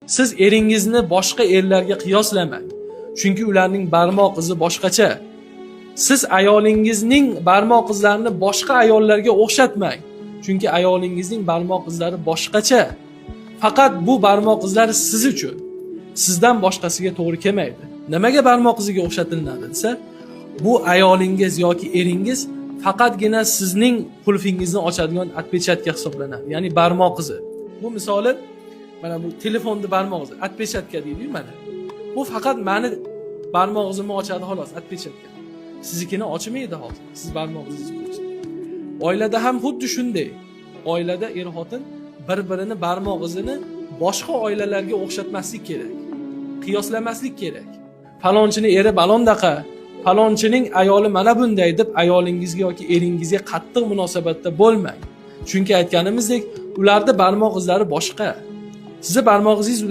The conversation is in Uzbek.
Siz eringizni boshqa erlarga qiyoslamang. Chunki ularning barmoq izi boshqacha. Siz ayolingizning barmoq izlarini boshqa ayollarga o'xshatmang. Chunki ayolingizning barmoq izlari boshqacha. Faqat bu barmoq izlari siz uchun. Sizdan boshqasiga to'g'ri kelmaydi. Nimaga barmoq iziga o'xshatilinadi desa, bu ayolingiz yoki eringiz faqatgina sizning qulfingizni ochadigan отпечатка hisoblanadi. Ya'ni barmoq izi. Bu misoli mana bu telefonni barmoq izi, отпечатка deydi mana. Bu faqat meni barmoq izimni ochadi xolos, отпечатка. Siznikini ochmaydi hozir. Siz barmoq izingizni oching. Oilada ham xuddi shunday. Oilada er-xotin bir-birini barmoq izini boshqa oilalarga o'xshatmaslik kerak. Qiyoslamaslik kerak. Falonchining eri balondaqa, falonchining ayoli mana bunday deb ayolingizga yoki eringizga qattiq munosabatda bo'lmang. Chunki aytganimizdek, ularda barmoq izlari boshqa. Sizni barmoq izingiz